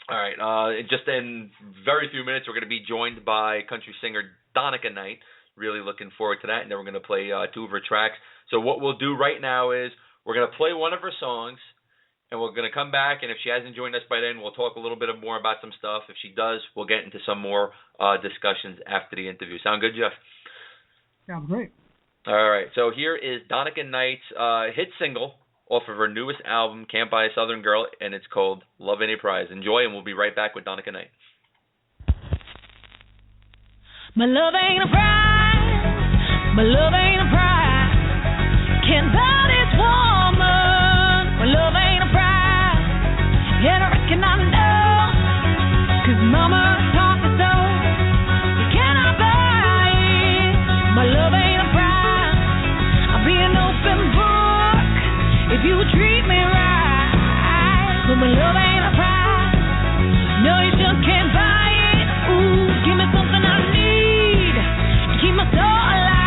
All right. Just in very few minutes, we're going to be joined by country singer Donica Knight. Really looking forward to that. And then we're going to play two of her tracks. So what we'll do right now is we're going to play one of her songs, and we're going to come back. And if she hasn't joined us by then, we'll talk a little bit more about some stuff. If she does, we'll get into some more discussions after the interview. Sound good, Jeff? Sounds great. All right. So here is Donica Knight's hit single off of her newest album, Can't Buy a Southern Girl, and it's called Love Ain't a Prize. Enjoy, and we'll be right back with Donica Knight. My love ain't a prize. My love ain't a prize. Can't buy this woman. My love ain't a prize. And I reckon I know, 'cause mama taught me so. You cannot buy it. My love ain't a prize. I'll be an open book if you treat me right. But my love ain't a prize. No, you just can't buy it. Ooh, give me something I need to keep my soul alive.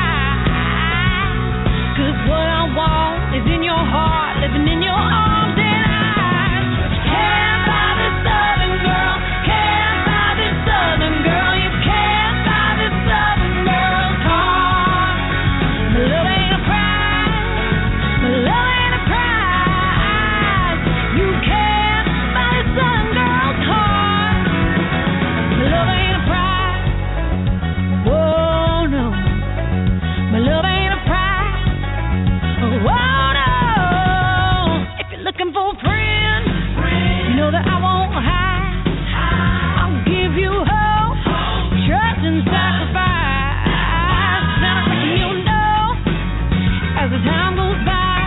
'Cause what I want is in your heart, living in your arms and eyes. Can't buy this southern girl. Can't buy this southern girl. You can't buy this southern girl's heart. My love ain't a prize. My love ain't a prize. You can't buy this southern girl's heart. My love ain't a prize. Whoa, no. My love ain't a prize. Whoa, no. If you're looking for a friend, you know that I won't hide. I'll give you hope, trust, and sacrifice. Now I reckon you'll know as the time goes by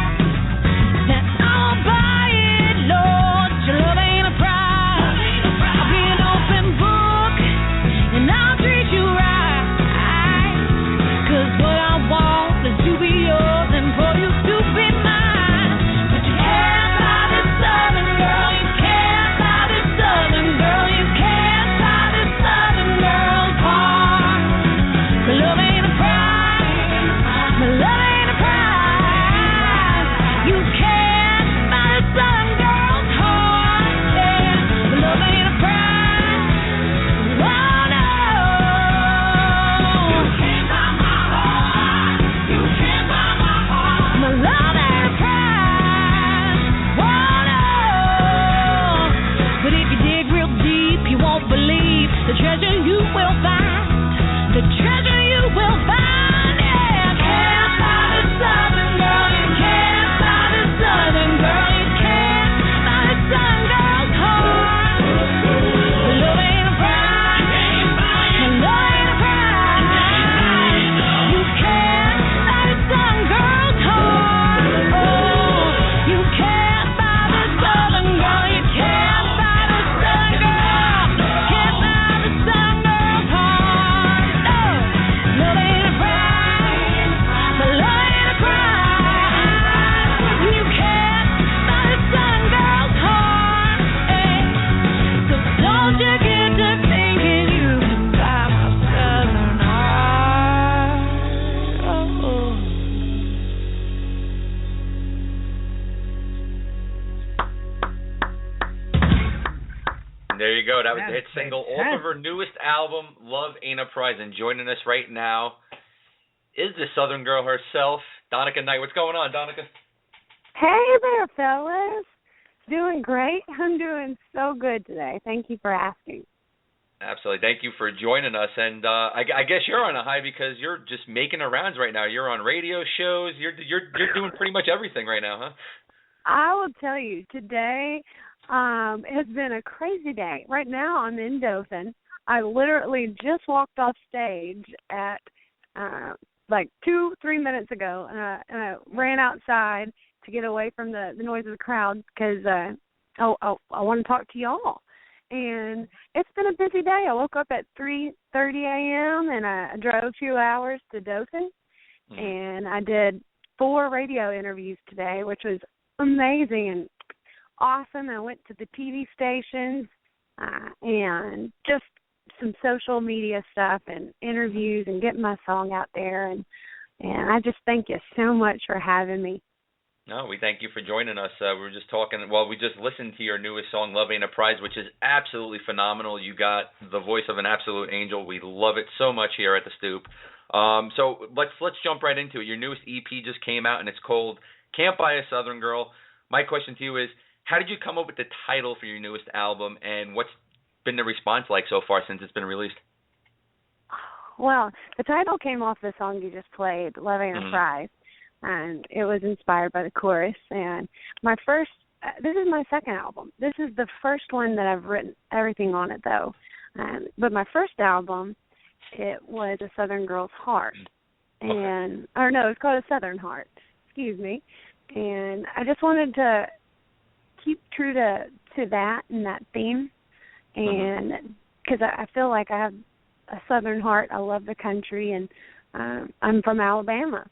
that I'll buy it, Lord. Your love ain't a prize. I'll be an open book and I'll treat you right. 'Cause what I want is to be yours and for you to be mine. But you can't buy this southern girl. You can't buy this southern girl. You can't buy this southern girl's heart. My love ain't a prize. My love ain't a prize. You can't buy this southern girl's heart. Yeah. My love ain't a prize. Oh no. You can't buy my heart. You can't buy my heart. My love ain't a prize. Oh no. But if you dig real deep, you won't believe the treasure you will find. The treasure you will find. Yeah. Can't buy this southern girl. You can't buy this southern girl. You can't buy this southern girl's heart. My love ain't a prize. My love ain't a prize. You can't buy this southern girl's heart. Oh, you can't buy this southern girl. You can't buy this southern girl. Can't buy this southern girl's heart. No, love ain't a prize. My love ain't a prize. You can't buy this southern girl's heart. Hey. So don't you get to thinking you can buy my southern heart. Oh. And there you go. That was the hit That's single off fantastic. of her newest album, Love Ain't a Prize. And joining us right now is the Southern girl herself, Donica Knight. What's going on, Donica? Hey there, fellas. Doing great. I'm doing so good today. Thank you for asking. Absolutely. Thank you for joining us. And I guess you're on a high because you're just making the rounds right now. You're on radio shows. You're doing pretty much everything right now, huh? I will tell you, today has been a crazy day. Right now I'm in Dothan. I literally just walked off stage at like 2-3 minutes ago, and I ran outside to get away from the noise of the crowd because I want to talk to y'all. And it's been a busy day. I woke up at 3:30 a.m. and I drove 2 hours to Dothan, and I did 4 radio interviews today, which was amazing and awesome. I went to the TV stations and just some social media stuff and interviews and getting my song out there. And I just thank you so much for having me. No, we thank you for joining us. We were just talking. Well, we just listened to your newest song, "Love Ain't a Prize," which is absolutely phenomenal. You got the voice of an absolute angel. We love it so much here at the Stoop. So let's jump right into it. Your newest EP just came out, and it's called "Can't Buy a Southern Girl." My question to you is, how did you come up with the title for your newest album, and what's been the response like so far since it's been released? Well, the title came off the song you just played, "Love Ain't a Prize," and it was inspired by the chorus. And this is my second album. This is the first one that I've written everything on it, though. But my first album, it was A Southern Girl's Heart. And, or no, it's called A Southern Heart. Excuse me. And I just wanted to keep true to that and that theme. And because I feel like I have a Southern heart. I love the country, and I'm from Alabama.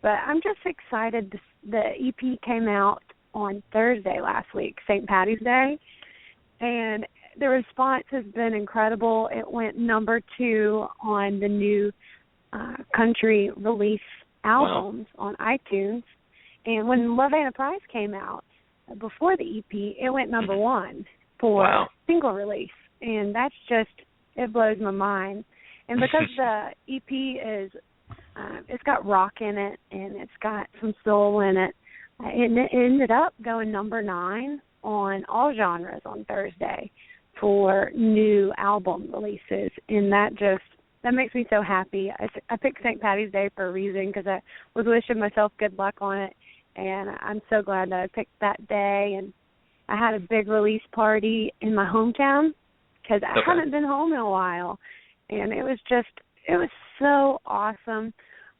But I'm just excited. The EP came out on Thursday last week, St. Patty's Day, and the response has been incredible. It went number 2 on the new country release albums on iTunes. And when Love Ain't a Prize came out, before the EP, it went number 1 for single release. And that's just, it blows my mind. And because the EP is, it's got rock in it, and it's got some soul in it, it ended up going number 9 on all genres on Thursday for new album releases. And that makes me so happy. I picked St. Patty's Day for a reason, because I was wishing myself good luck on it. And I'm so glad that I picked that day. And I had a big release party in my hometown, because I haven't been home in a while. And it was so awesome.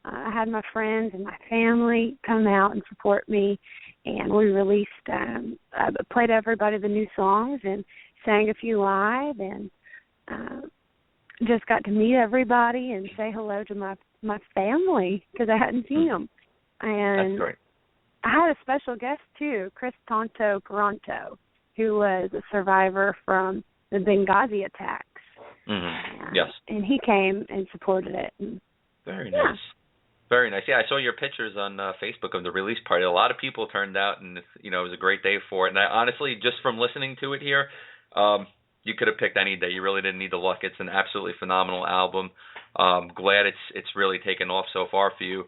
I had my friends and my family come out and support me. And we released, I played everybody the new songs and sang a few live, and just got to meet everybody and say hello to my family, because I hadn't seen them. And that's great. I had a special guest, too, Chris Tonto Caranto, who was a survivor from the Benghazi attacks. Yes. And he came and supported it. And, very nice. Very nice. Yeah, I saw your pictures on Facebook of the release party. A lot of people turned out, and it was a great day for it. And I, honestly, just from listening to it here, you could have picked any day. You really didn't need the luck. It's an absolutely phenomenal album. Glad it's really taken off so far for you.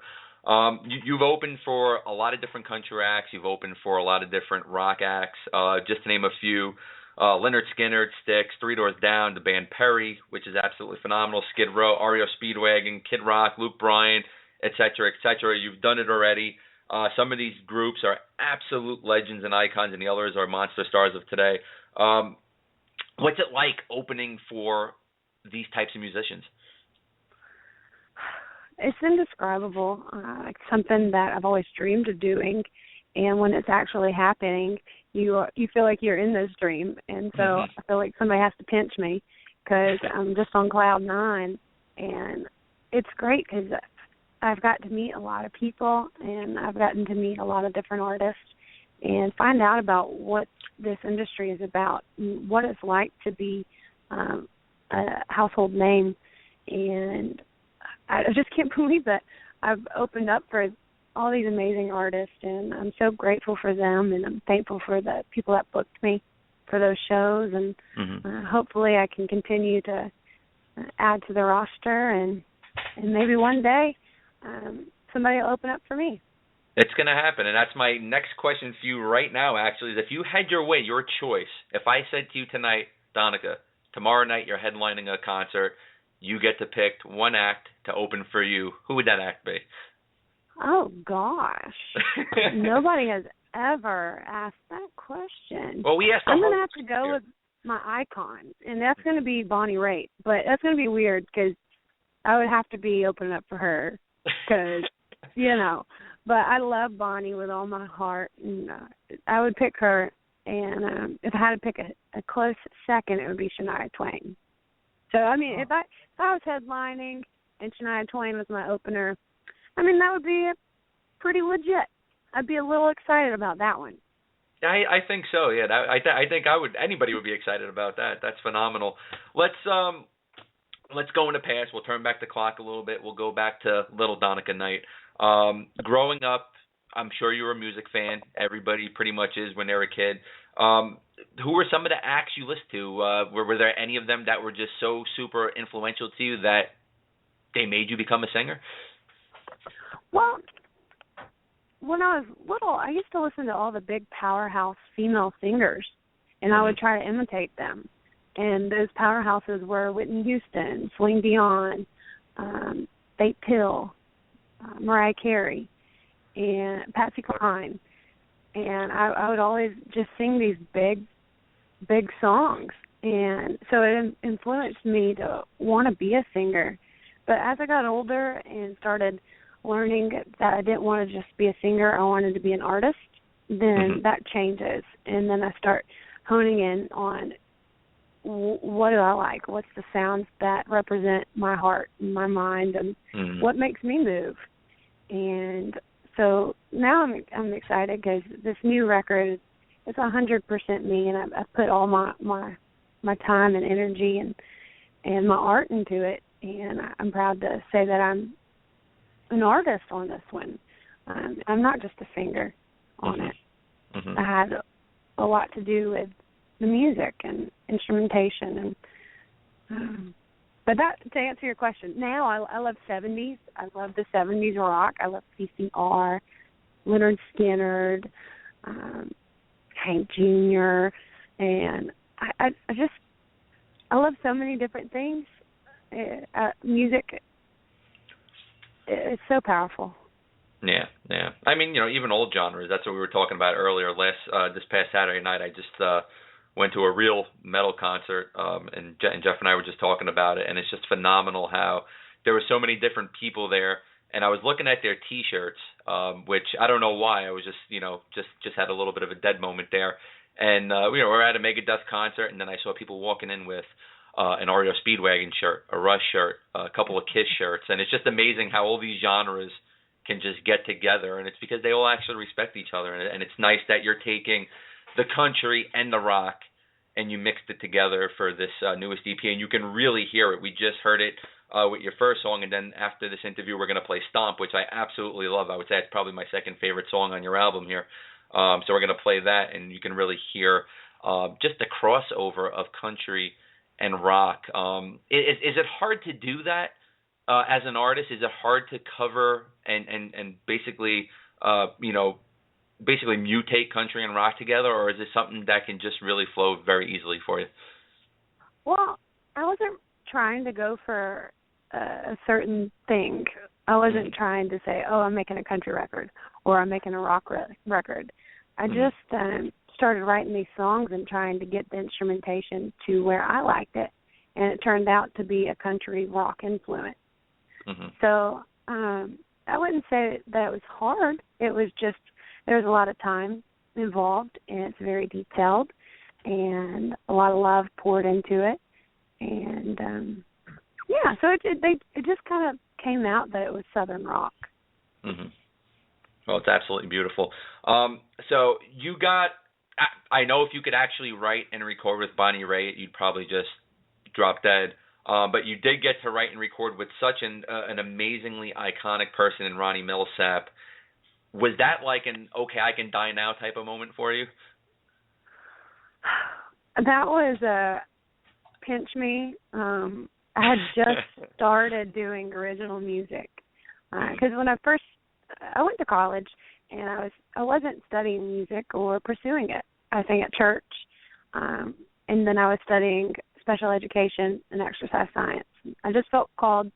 You've opened for a lot of different country acts. You've opened for a lot of different rock acts. Just to name a few, Leonard Skinner, Styx, Three Doors Down, the band Perry, which is absolutely phenomenal, Skid Row, REO Speedwagon, Kid Rock, Luke Bryan, etc., etc. You've done it already. Some of these groups are absolute legends and icons, and the others are monster stars of today. What's it like opening for these types of musicians? It's indescribable. It's something that I've always dreamed of doing, and when it's actually happening, you feel like you're in this dream, and so I feel like somebody has to pinch me, because I'm just on cloud 9, and it's great because I've got to meet a lot of people, and I've gotten to meet a lot of different artists and find out about what this industry is about, and what it's like to be a household name. And I just can't believe that I've opened up for all these amazing artists, and I'm so grateful for them, and I'm thankful for the people that booked me for those shows, and hopefully I can continue to add to the roster, and maybe one day somebody will open up for me. It's going to happen, and that's my next question for you right now, actually, is if you had your way, your choice, if I said to you tonight, Donica, tomorrow night you're headlining a concert, you get to pick one act to open for you, who would that act be? Oh, gosh. Nobody has ever asked that question. Well, we asked I'm going to have to go with my icon, and that's going to be Bonnie Raitt, but that's going to be weird because I would have to be opening up for her because, but I love Bonnie with all my heart, and I would pick her, and if I had to pick a close second, it would be Shania Twain. So, I mean, if I was headlining and Shania Twain was my opener, I mean, that would be pretty legit. I'd be a little excited about that one. I think so, yeah. I think anybody would be excited about that. That's phenomenal. Let's go in the past. We'll turn back the clock a little bit. We'll go back to little Donica Knight. Growing up I'm sure you were a music fan. Everybody pretty much is when they're a kid. Who were some of the acts you listened to? Were there any of them that were just so super influential to you that they made you become a singer? Well, when I was little, I used to listen to all the big powerhouse female singers, and I would try to imitate them. And those powerhouses were Whitney Houston, Celine Dion, Faith Hill, Mariah Carey, and Patsy Cline. And I would always just sing these big songs. And so it influenced me to want to be a singer. But as I got older and started learning that I didn't want to just be a singer, I wanted to be an artist, then that changes. And then I start honing in on what do I like, what's the sounds that represent my heart and my mind, and what makes me move. And so now I'm excited because this new record is 100% me, and I put all my time and energy and my art into it, and I'm proud to say that I'm an artist on this one. I'm not just a singer on it. I had a lot to do with the music and instrumentation, and but that, to answer your question, now I love 70s. I love the 70s rock. I love CCR, Leonard Skinner, Hank Jr., and I love so many different things. Music, it's so powerful. Yeah. I mean, even old genres. That's what we were talking about earlier. This past Saturday night, I just went to a real metal concert, and Jeff and I were just talking about it, and it's just phenomenal how there were so many different people there. And I was looking at their T-shirts, which I don't know why. I was just had a little bit of a dead moment there. And we're at a Megadeth concert, and then I saw people walking in with an REO Speedwagon shirt, a Rush shirt, a couple of Kiss shirts, and it's just amazing how all these genres can just get together, and it's because they all actually respect each other. And it's nice that you're taking the country and the rock, and you mixed it together for this newest EP, and you can really hear it. We just heard it with your first song, and then after this interview, we're going to play Stomp, which I absolutely love. I would say it's probably my second favorite song on your album here. So we're going to play that, and you can really hear just the crossover of country and rock. Is it hard to do that as an artist? Is it hard to cover and basically, basically mutate country and rock together, or is it something that can just really flow very easily for you? Well, I wasn't trying to go for a certain thing. I wasn't trying to say, oh, I'm making a country record or I'm making a rock record. I just started writing these songs and trying to get the instrumentation to where I liked it, and it turned out to be a country rock influence. So I wouldn't say that it was hard. It was just there was a lot of time involved, and it's very detailed, and a lot of love poured into it. And, so it just kind of came out that it was Southern rock. Well, it's absolutely beautiful. So you got, I know if you could actually write and record with Bonnie Raitt, you'd probably just drop dead. But you did get to write and record with such an amazingly iconic person in Ronnie Milsap. Was that like an okay, I can die now type of moment for you? That was a pinch me. I had just started doing original music because when I went to college and I wasn't studying music or pursuing it. I sang at church, and then I was studying special education and exercise science. I just felt called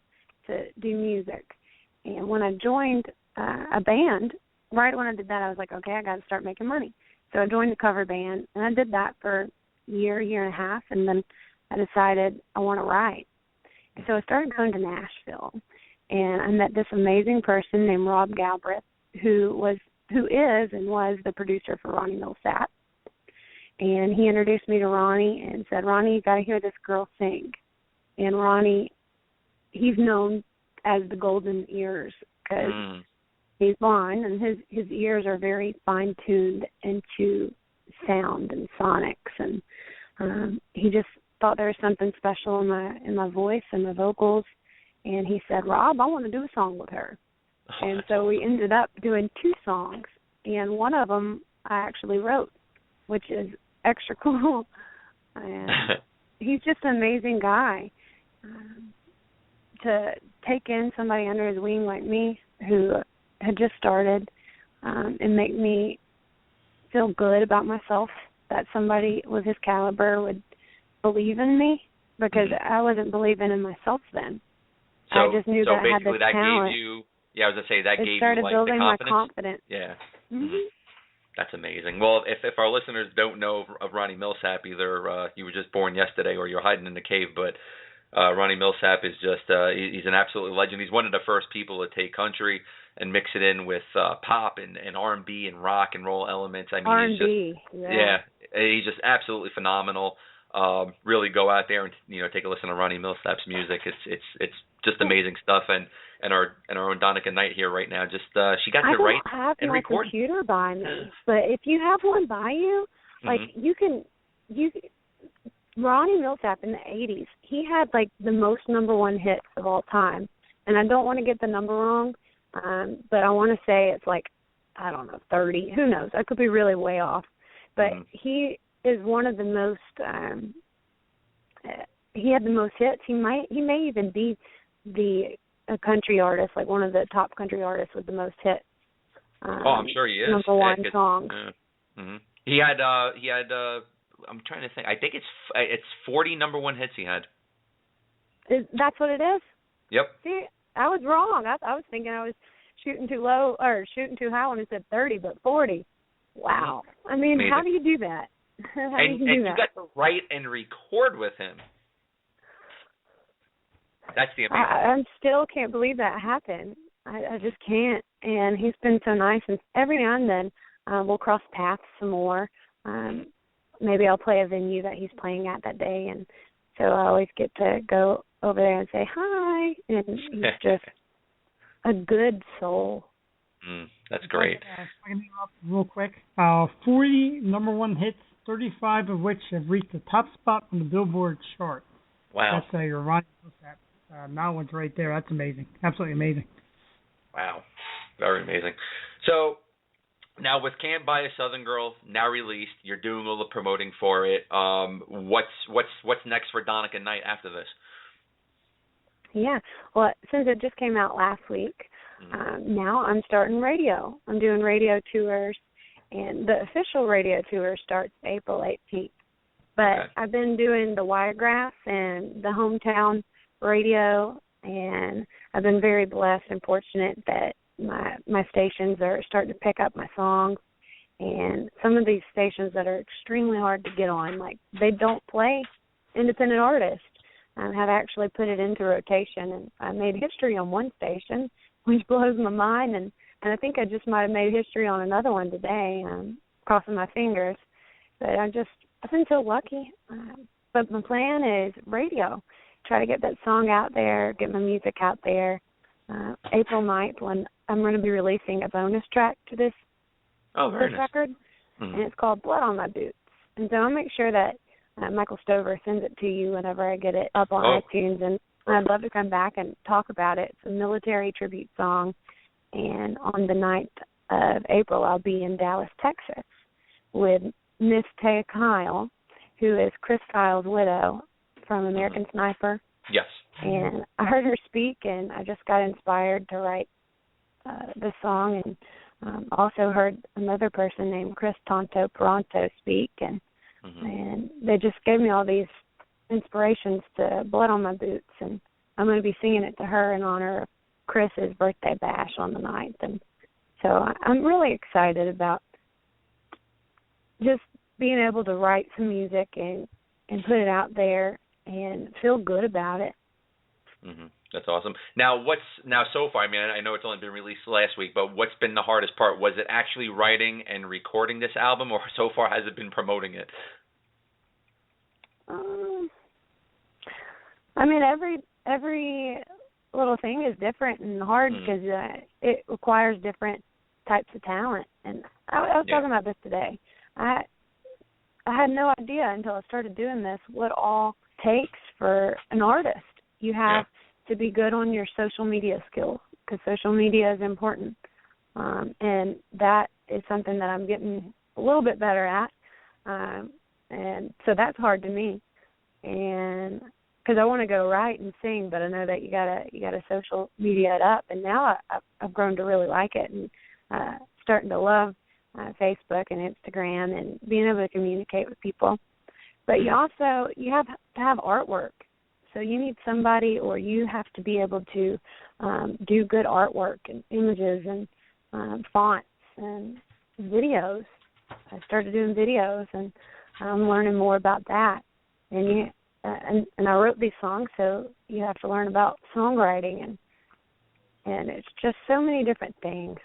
to do music, and when I joined a band, right when I did that, I was like, okay, I got to start making money. So I joined the cover band, and I did that for a year and a half, and then I decided I want to write. And so I started going to Nashville, and I met this amazing person named Rob Galbraith, who is and was the producer for Ronnie Milsap. And he introduced me to Ronnie and said, Ronnie, you got to hear this girl sing. And Ronnie, he's known as the golden ears because he's blind, and his ears are very fine-tuned into sound and sonics. And he just thought there was something special in my voice and my vocals. And he said, Rob, I want to do a song with her. And so we ended up doing 2 songs, and one of them I actually wrote, which is extra cool. And he's just an amazing guy. To take in somebody under his wing like me who had just started and make me feel good about myself, that somebody with his caliber would believe in me, because I wasn't believing in myself then. So, I just knew that I had basically this that talent. gave you, I was going to say, that gave you started like building the my confidence. Yeah. Mm-hmm. That's amazing. Well, if our listeners don't know of Ronnie Millsap, either you were just born yesterday or you're hiding in the cave, but Ronnie Millsap is just, he's an absolute legend. He's one of the first people to take country and mix it in with pop and R&B and rock and roll elements. I mean, R&B, he's just absolutely phenomenal. Really go out there and take a listen to Ronnie Millsap's music. It's just amazing stuff. And our own Donica Knight here right now, just she got to write and record. I don't have my computer by me, but if you have one by you, like you Ronnie Millsap in the 80s, he had like the most #1 hits of all time. And I don't want to get the number wrong, but I want to say it's like, I don't know, 30. Who knows? I could be really way off. But he is one of the most, he had the most hits. He may even be a country artist, like one of the top country artists with the most hits. I'm sure he is. #1 songs. He had I'm trying to think. I think it's 40 #1 hits he had. That's what it is? Yep. See, I was wrong. I was thinking I was shooting too low or shooting too high when I said 30, but 40. Wow. I mean, amazing. How do you do that? You got to write and record with him. That's the amazing. I still can't believe that happened. I just can't. And he's been so nice. And every now and then we'll cross paths some more. Maybe I'll play a venue that he's playing at that day. And so I always get to go over there and say hi. And he's just a good soul. That's great. If I can interrupt real quick. 40 #1 hits, 35 of which have reached the top spot on the Billboard chart. Wow. That's your Ronnie Millsap. That one's right there. That's amazing. Absolutely amazing. Wow. Very amazing. So now with Can't Buy a Southern Girl now released, you're doing all the promoting for it. What's next for Donica Knight after this? Yeah. Well, since it just came out last week, now I'm starting radio. I'm doing radio tours, and the official radio tour starts April 18th. But I've been doing the Wiregrass and the hometown radio, and I've been very blessed and fortunate that my stations are starting to pick up my songs. And some of these stations that are extremely hard to get on, like they don't play independent artists, have actually put it into rotation. And I made history on one station, which blows my mind. And I think I just might have made history on another one today, crossing my fingers. But I've been so lucky. But my plan is radio. Try to get that song out there, get my music out there. April 9th, when I'm going to be releasing a bonus track to this record, and it's called Blood on My Boots. And so I'll make sure that Michael Stover sends it to you whenever I get it up on iTunes, and I'd love to come back and talk about it. It's a military tribute song, and on the 9th of April, I'll be in Dallas, Texas, with Miss Taya Kyle, who is Chris Kyle's widow from American Sniper. Yes. And I heard her speak, and I just got inspired to write the song, and also heard another person named Chris Tonto Peranto speak, and they just gave me all these inspirations to Blood on My Boots, and I'm going to be singing it to her in honor of Chris's birthday bash on the 9th. And so I'm really excited about just being able to write some music and put it out there and feel good about it. That's awesome. Now so far, I mean, I know it's only been released last week, but what's been the hardest part? Was it actually writing and recording this album, or so far has it been promoting it? I mean, every little thing is different and hard because it requires different types of talent. And I was talking about this today. I had no idea until I started doing this what all takes for an artist. You have to be good on your social media skills. because social media is important. And that is something that I'm getting a little bit better at. And so that's hard to me. And because I want to go write and sing, but I know that you gotta social media it up. And now I've grown to really like it and starting to love Facebook and Instagram and being able to communicate with people. But you have to have artwork. So you need somebody, or you have to be able to do good artwork and images and fonts and videos. I started doing videos, and I'm learning more about that. And and I wrote these songs, so you have to learn about songwriting, and it's just so many different things.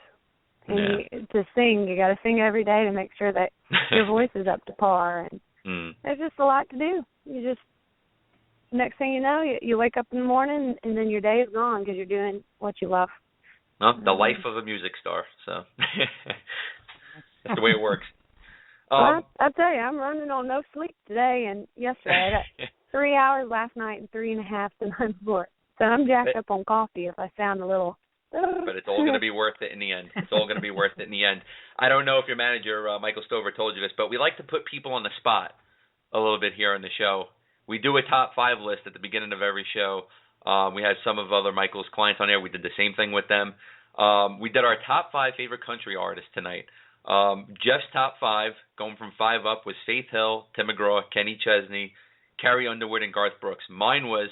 And to sing, you got to sing every day to make sure that your voice is up to par. And there's just a lot to do. Next thing you know, you wake up in the morning, and then your day is gone because you're doing what you love. Well, the life of a music star. So that's the way it works. Well, I'll tell you, I'm running on no sleep today and yesterday. I got 3 hours last night and 3.5 the night before. So I'm jacked up on coffee if I sound a little... But it's all going to be worth it in the end. It's all going to be worth it in the end. I don't know if your manager, Michael Stover, told you this, but we like to put people on the spot a little bit here on the show. We do a top 5 list at the beginning of every show. We had some of other Michael's clients on there. We did the same thing with them. We did our top 5 favorite country artists tonight. Jeff's top 5, going from 5 up, was Faith Hill, Tim McGraw, Kenny Chesney, Carrie Underwood, and Garth Brooks. Mine was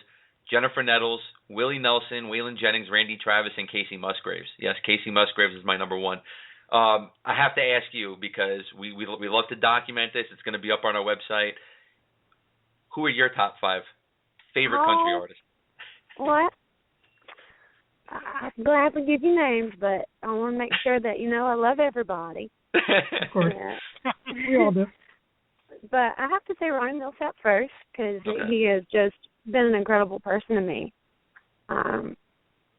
Jennifer Nettles, Willie Nelson, Waylon Jennings, Randy Travis, and Casey Musgraves. Yes, Casey Musgraves is my number 1. I have to ask you, because we love to document this. It's going to be up on our website. Who are your top 5 favorite country artists? What? I'm glad to give you names, but I want to make sure that I love everybody. Of course. We all do. But I have to say Ronnie Millsap first, because he has just been an incredible person to me. And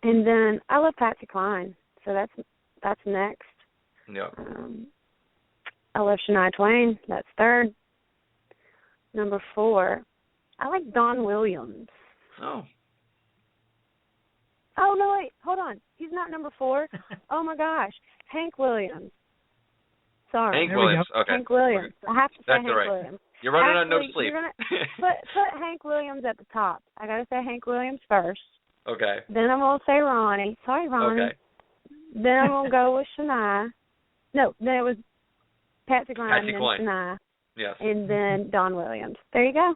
then I love Patsy Cline, so that's next. Yeah. I love Shania Twain. That's third. Number 4, I like Don Williams. Oh. Oh, no, wait. Hold on. He's not number 4. Oh, my gosh. Hank Williams. Sorry. Hank Williams. Okay. Hank Williams. I have to say That's Hank all right. Williams. You're running on no sleep. Put Hank Williams at the top. I got to say Hank Williams first. Okay. Then I'm going to say Ronnie. Sorry, Ronnie. Okay. Then I'm going to go with Shania. No, then it was Patsy Cline, then Cline. Shania. Yes. And then Don Williams. There you go.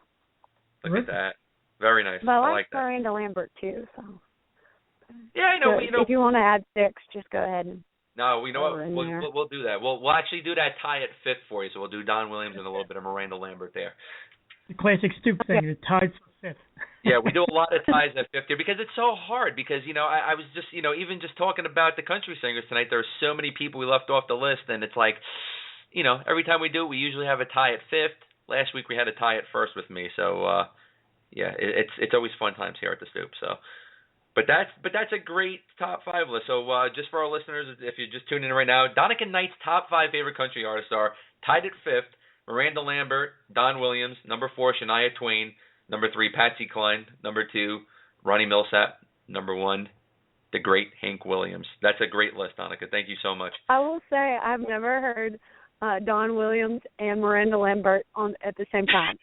Look at that. Very nice. But I like that. Miranda Lambert, too. So. Yeah, I know. So if you want to add 6, just go ahead and... No, we know what we'll do that. We'll actually do that tie at 5th for you. So we'll do Don Williams and a little bit of Miranda Lambert there. The classic Stoop thing. You're tied for 5th. Yeah, we do a lot of ties at 5th here because it's so hard. Because I was just even just talking about the country singers tonight. There are so many people we left off the list, and it's like every time we do it, we usually have a tie at 5th. Last week we had a tie at 1st with me. So yeah, it's always fun times here at the Stoop. So. But that's a great top 5 list. So just for our listeners, if you're just tuning in right now, Donica Knight's top 5 favorite country artists are tied at 5th, Miranda Lambert, Don Williams, number 4, Shania Twain, number 3, Patsy Cline, number 2, Ronnie Millsap, number 1, the great Hank Williams. That's a great list, Donica. Thank you so much. I will say I've never heard Don Williams and Miranda Lambert at the same time.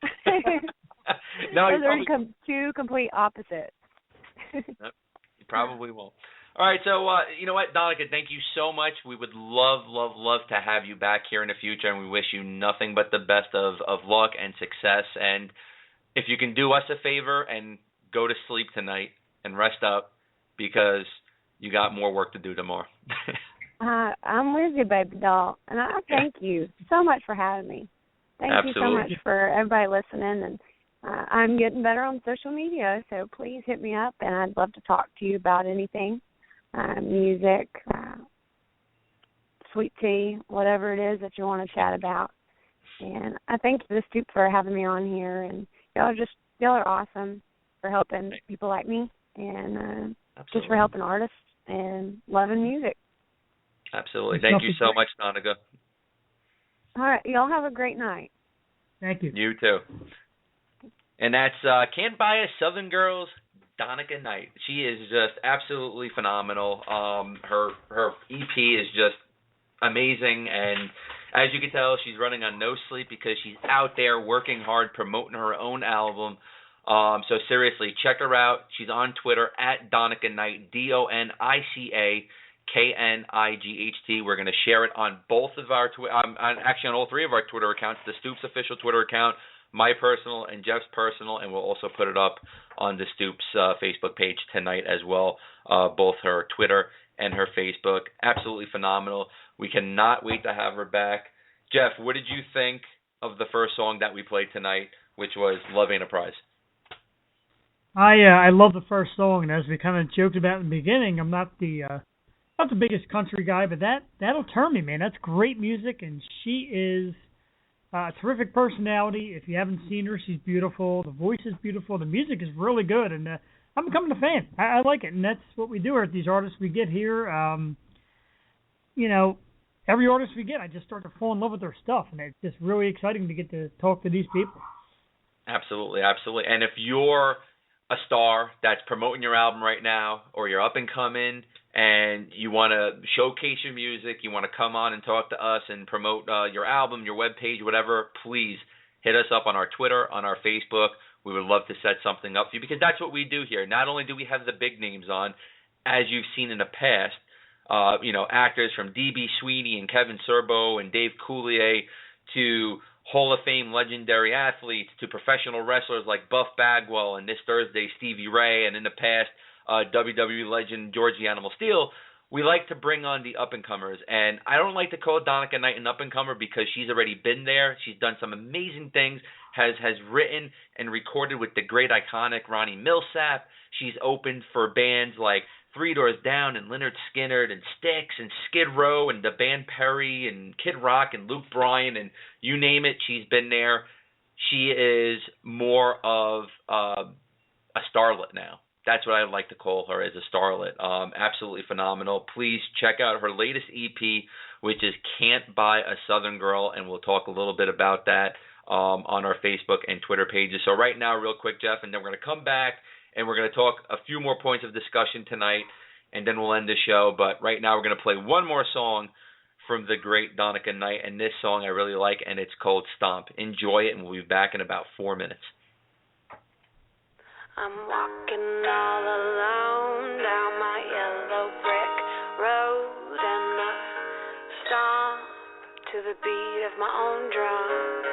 No, those are 2 complete opposites. You probably won't. All right, so you know what, Donica, thank you so much. We would love to have you back here in the future, and we wish you nothing but the best of luck and success. And if you can do us a favor and go to sleep tonight and rest up, because you got more work to do tomorrow. I'm with you, baby doll, and I thank you so much for having me. Thank you so much for everybody listening, and I'm getting better on social media, so please hit me up, and I'd love to talk to you about anything, music, sweet tea, whatever it is that you want to chat about. And I thank the Stoop for having me on here, and y'all are awesome for helping people like me, and just for helping artists and loving music. Absolutely. Thank you so much, Donica. All right. Y'all have a great night. Thank you. You too. And that's Can't Buy Us Southern Girls Donica Knight. She is just absolutely phenomenal. Her EP is just amazing, and as you can tell, she's running on no sleep because she's out there working hard, promoting her own album. So seriously, check her out. She's on Twitter at Donica Knight, DONICAKNIGHT. We're going to share it on both of our actually on all three of our Twitter accounts, the Stoop's official Twitter account, my personal, and Jeff's personal, and we'll also put it up on the Stoop's Facebook page tonight as well, both her Twitter and her Facebook. Absolutely phenomenal. We cannot wait to have her back. Jeff, what did you think of the first song that we played tonight, which was Love Ain't a Prize? I love the first song, and as we kind of joked about in the beginning, I'm not the biggest country guy, but that'll turn me, man. That's great music, and she is a terrific personality. If you haven't seen her, she's beautiful. The voice is beautiful. The music is really good, and I'm becoming a fan. I like it, and that's what we do with these artists we get here. Every artist we get, I just start to fall in love with their stuff, and it's just really exciting to get to talk to these people. Absolutely, absolutely. And if you're a star that's promoting your album right now, or you're up and coming, and you want to showcase your music, you want to come on and talk to us and promote your album, your webpage, whatever, please hit us up on our Twitter, on our Facebook. We would love to set something up for you, because that's what we do here. Not only do we have the big names on, as you've seen in the past, actors from D.B. Sweeney and Kevin Sorbo and Dave Coulier, to Hall of Fame legendary athletes, to professional wrestlers like Buff Bagwell, and this Thursday Stevie Ray, and in the past WWE legend Georgie Animal Steel. We like to bring on the up-and-comers, and I don't like to call Donica Knight an up-and-comer because she's already been there. She's done some amazing things, has written and recorded with the great iconic Ronnie Millsap. She's opened for bands like Three Doors Down and Lynyrd Skynyrd and Styx and Skid Row and the band Perry and Kid Rock and Luke Bryan, and you name it, she's been there. She is more of a starlet now. That's what I like to call her, as a starlet. Absolutely phenomenal. Please check out her latest EP, which is Can't Buy a Southern Girl, and we'll talk a little bit about that on our Facebook and Twitter pages. So right now, real quick, Jeff, and then we're going to come back and we're going to talk a few more points of discussion tonight, and then we'll end the show. But right now, we're going to play one more song from the great Donica Knight, and this song I really like, and it's called Stomp. Enjoy it, and we'll be back in about 4 minutes. I'm walking all alone down my yellow brick road, and I stomp to the beat of my own drum.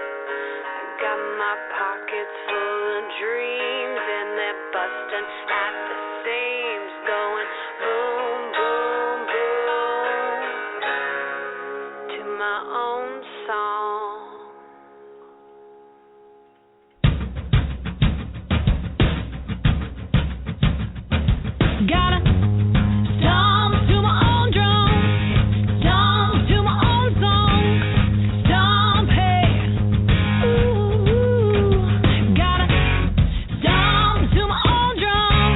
I got my pockets full of dreams, and they're busting at the seams, going boom, boom, boom, to my own song. Gotta stomp to my own drum, stomp to my own song, stomp, hey, ooh, gotta stomp to my own drum,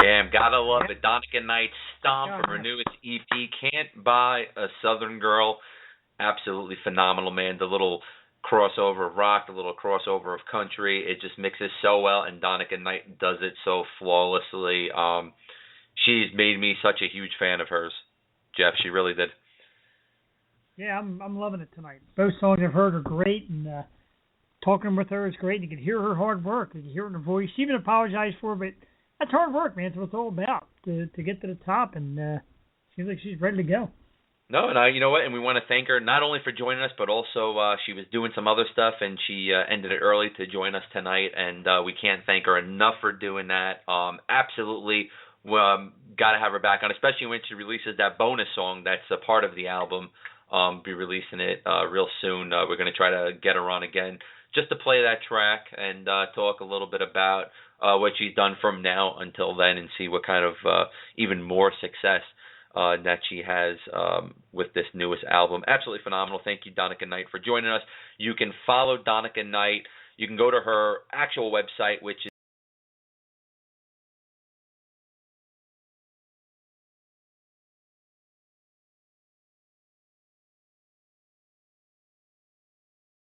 Damn, gotta love it. Donica Knight, Stomp from her newest EP, Can't Buy a Southern Girl. Absolutely phenomenal, man. The little crossover of rock, the little crossover of country, it just mixes so well, and Donica Knight does it so flawlessly. She's made me such a huge fan of hers, Jeff. She really did. Yeah, I'm loving it tonight. Both songs I've heard are great, and talking with her is great. You can hear her hard work. You can hear it in her voice. She even apologized for it, but that's hard work, man. That's what it's all about, to get to the top, and seems like she's ready to go. No, and you know what? And we want to thank her not only for joining us, but also she was doing some other stuff, and she ended it early to join us tonight, and we can't thank her enough for doing that. Absolutely, got to have her back on, especially when she releases that bonus song that's a part of the album. Be releasing it real soon. We're going to try to get her on again just to play that track and talk a little bit about what she's done from now until then, and see what kind of even more success that she has with this newest album. Absolutely phenomenal. Thank you, Donica Knight, for joining us. You can follow Donica Knight. You can go to her actual website, which